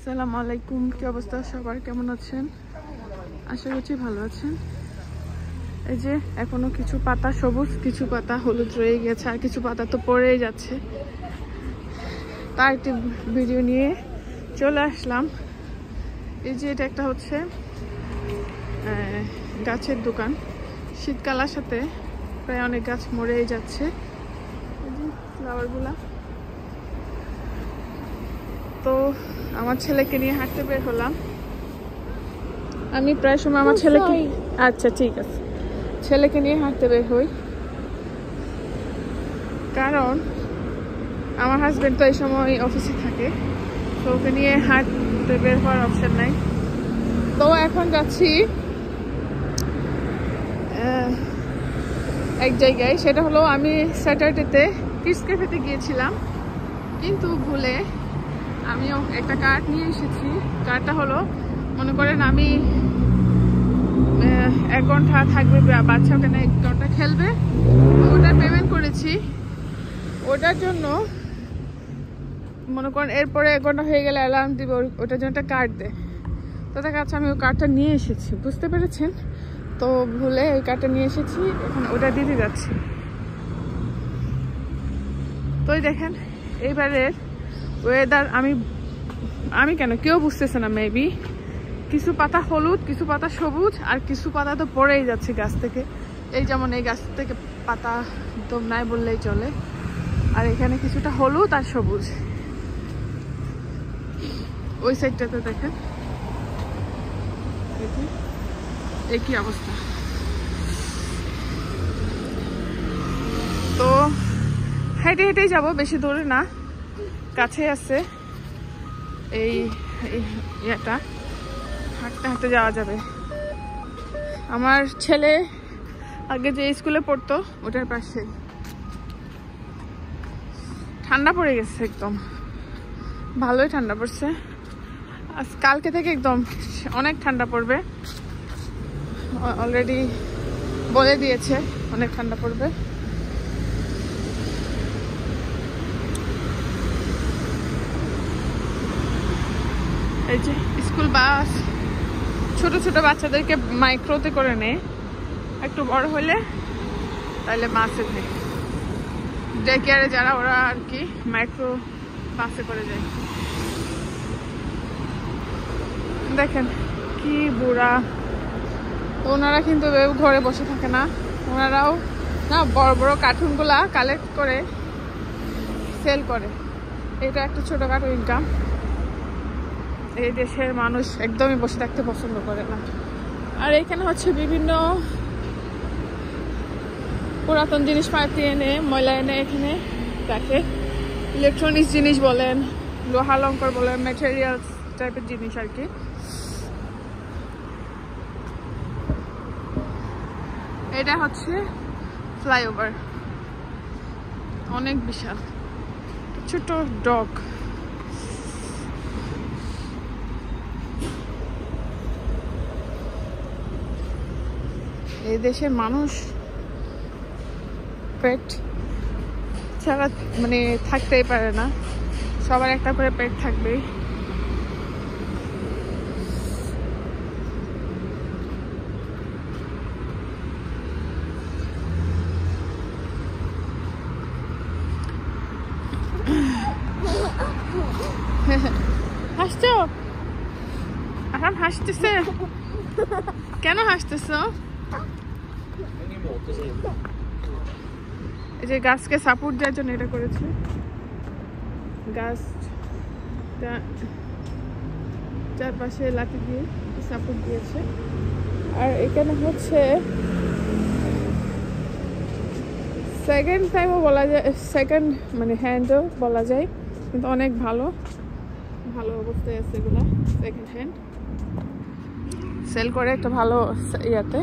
আসসালামু আলাইকুম, কি অবস্থা সবার, কেমন আছেন? আশা করছি ভালো আছেন। এই যে এখনো কিছু পাতা সবুজ, কিছু পাতা হলুদ রয়ে গেছে, আর কিছু পাতা তো পড়েই যাচ্ছে। তার একটি ভিডিও নিয়ে চলে আসলাম। এই যে এটা একটা হচ্ছে গাছের দোকান। শীতকাল আসাতে প্রায় অনেক গাছ মরেই যাচ্ছে। এই যে ফ্লাওয়ারগুলা। তো আমার ছেলেকে নিয়ে হাঁটতে বের হলাম। আমি প্রায় সময় আমার ছেলেকে, আচ্ছা ঠিক আছে, ছেলেকে নিয়ে হাঁটতে বের হই, কারণ আমার হাজবেন্ড তো এই সময় অফিসে থাকে, তো ওকে নিয়ে হাঁটতে বের হওয়ার অপশন নাই। তো এখন যাচ্ছি এক জায়গায়, সেটা হলো আমি স্যাটারডেতে কিডস ক্যাফেতে গিয়েছিলাম, কিন্তু ভুলে আমিও একটা কার্ড নিয়ে এসেছি। কার্ডটা হলো, মনে করেন আমি 1 ঘন্টা থাকবে বাচ্চা, ওখানে 1 ঘন্টা খেলবে, ওটার পেমেন্ট করেছি। ওটার জন্য মনে করেন এরপরে 1 ঘন্টা হয়ে গেলে অ্যালার্ম দিবে, ওটার জন্য একটা কার্ড দেয়। তো তার কাছে আমি ওই কার্ডটা নিয়ে এসেছি, বুঝতে পেরেছেন? তো ভুলে ওই কার্ডটা নিয়ে এসেছি, এখন ওটা দিতে যাচ্ছি। তো দেখেন এইবারের ওয়েদার আমি কেন কেউ বুঝতেছে না। মেবি কিছু পাতা হলুদ, কিছু পাতা সবুজ, আর কিছু পাতা তো পড়েই যাচ্ছে গাছ থেকে। এই যেমন এই গাছ থেকে পাতা একদম নাই বললেই চলে, আর এখানে কিছুটা হলুদ আর সবুজ। ওই সাইডটাতে দেখেন একই অবস্থা। তো হেঁটে হেঁটেই যাবো, বেশি দূরে না, কাছে আছে এই ইয়েটা, হাঁটতে হাঁটতে যাওয়া যাবে। আমার ছেলে আগে যে স্কুলে পড়তো ওটার পাশে। ঠান্ডা পড়ে গেছে, একদম ভালোই ঠান্ডা পড়ছে। আজ কালকে থেকে একদম অনেক ঠান্ডা পড়বে, অলরেডি বলে দিয়েছে অনেক ঠান্ডা পড়বে। এই যে স্কুল বাস ছোট ছোট বাচ্চাদেরকে মাইক্রোতে করে নেয়, একটু বড় হলে তাহলে বাসে নেয়। ডে কেয়ারে যারা ওরা আর কি মাইক্রো বাসে করে যায়। দেখেন কি বুড়া। তো ওনারা কিন্তু ঘরে বসে থাকে না, ওনারাও না বড় বড় কার্টুনগুলা কালেক্ট করে সেল করে। এটা একটা ছোটখাটো ইনকাম। এই দেশের মানুষ একদমই বসে থাকতে পছন্দ করে না। আর এখানে হচ্ছে বিভিন্ন পুরাতন জিনিসপাতি এনে, ময়লা এনে এখানে রাখে। ইলেকট্রনিক্স জিনিস বলেন, লোহা লঙ্কর বলেন, ম্যাটেরিয়ালস টাইপের জিনিস আর কি। এটা হচ্ছে ফ্লাইওভার, অনেক বিশাল। ছোট ডগ। এই দেশের মানুষ পেট ছাড়া মানে থাকতেই পারে না, সবার একটা করে পেট থাকবেই। হাসছো? এখন হাসতেছে কেন? হাসতেছো? এই যে গাছকে সাপোর্ট দেওয়ার জন্য এটা করেছে, গাছ চারপাশে লাঠি দিয়ে সাপোর্ট দিয়েছে। আর এখানে হচ্ছে সেকেন্ড টাইমও বলা যায়, সেকেন্ড মানে হ্যান্ডও বলা যায়, কিন্তু অনেক ভালো ভালো অবস্থায় আছে এগুলো। সেকেন্ড হ্যান্ড সেল করে একটা ভালো ইয়াতে।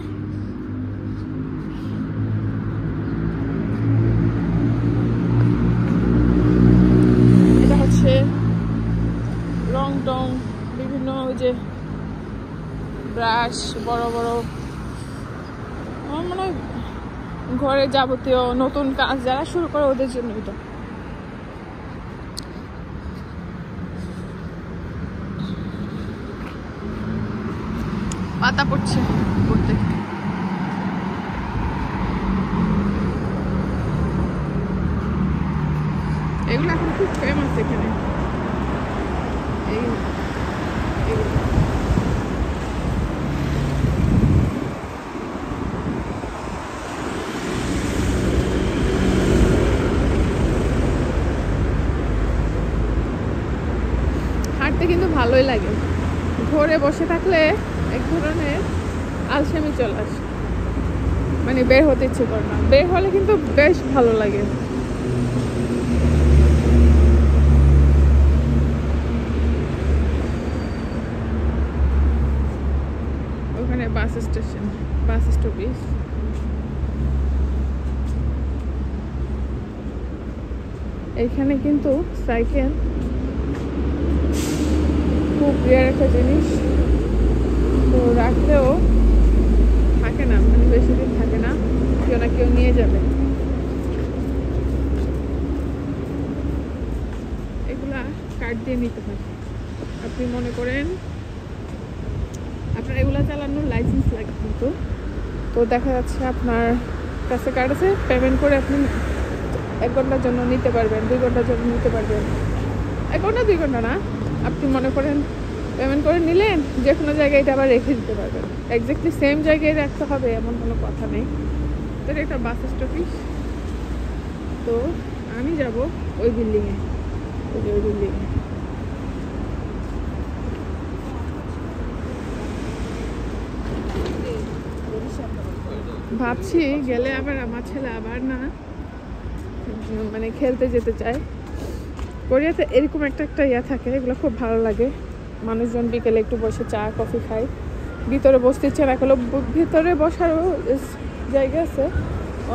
এটা হচ্ছে রং টং, বিভিন্ন ওই যে ব্রাশ, বড় বড় আমার মনে হয় ঘরে যাবতীয় নতুন কাজ যারা শুরু করে ওদের জন্য এটা। পাতা পড়ছে পড়তে। এগুলো এখন খুব ফেমাস এখানে। হাঁটতে কিন্তু ভালোই লাগে, ঘরে বসে থাকলে এক ধরনের আলসেমি চলে আসে, মানে বের হতে ইচ্ছে করে না। বের হলে কিন্তু বেশ ভালো লাগে। ওখানে বাস স্টেশন, বাস স্টপেজ। এখানে কিন্তু সাইকেল খুব রেয়ার একটা জিনিস, তো রাখলেও থাকে না, মানে বেশি দিন থাকে না, কেউ না কেউ নিয়ে যাবে। এগুলা কার্ড দিয়ে নিতে হয়। আপনি মনে করেন আপনার এগুলা চালানোর লাইসেন্স লাগে কিন্তু, তো দেখা যাচ্ছে আপনার কাছে কার্ড আছে, পেমেন্ট করে আপনি 1 ঘন্টার জন্য নিতে পারবেন, 2 ঘন্টার জন্য নিতে পারবেন। 1 ঘন্টা 2 ঘন্টা না, আপনি মনে করেন পেমেন্ট করে নিলেন, যে কোনো জায়গায় এটা আবার রেখে দিতে পারবেন। এক্স্যাক্টলি সেম জায়গায় রাখতে হবে এমন কোনো কথা নেই। তো এটা একটা বাস স্টপেজ। তো আমি যাব ওই বিল্ডিংয়ে, ওই বিল্ডিংয়ে। ভাবছি গেলে আবার আমার ছেলে আবার না মানে খেলতে যেতে চায়। কোরিয়াতে এরকম একটা ইয়া থাকে, এগুলো খুব ভালো লাগে। মানুষজন বিকেলে একটু বসে চা কফি খায়, ভিতরে বসতে ইচ্ছে না করলেও ভিতরে বসারও জায়গা আছে।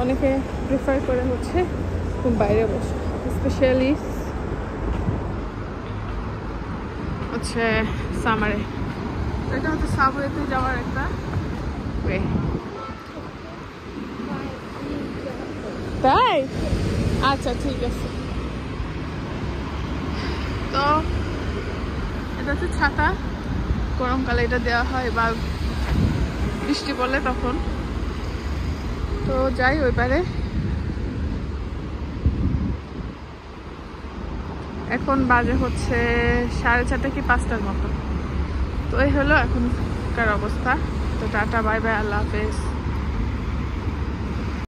অনেকে প্রিফার করে হচ্ছে বাইরে বসে, স্পেশালি হচ্ছে সামারে। এটা হচ্ছে সাবওয়েতে যাওয়ার একটা ওয়ে। তাই আচ্ছা ঠিক আছে। তো এটা হচ্ছে ছাতা, গরমকালে এটা দেওয়া হয় বা বৃষ্টি পড়লে তখন। তো যাই ওই পারে। এখন বাজে হচ্ছে 4:30 কি 5টার মতো। তো এই হলো এখনকার অবস্থা। তো টাটা, বাই বাই, আল্লাহ হাফেজ।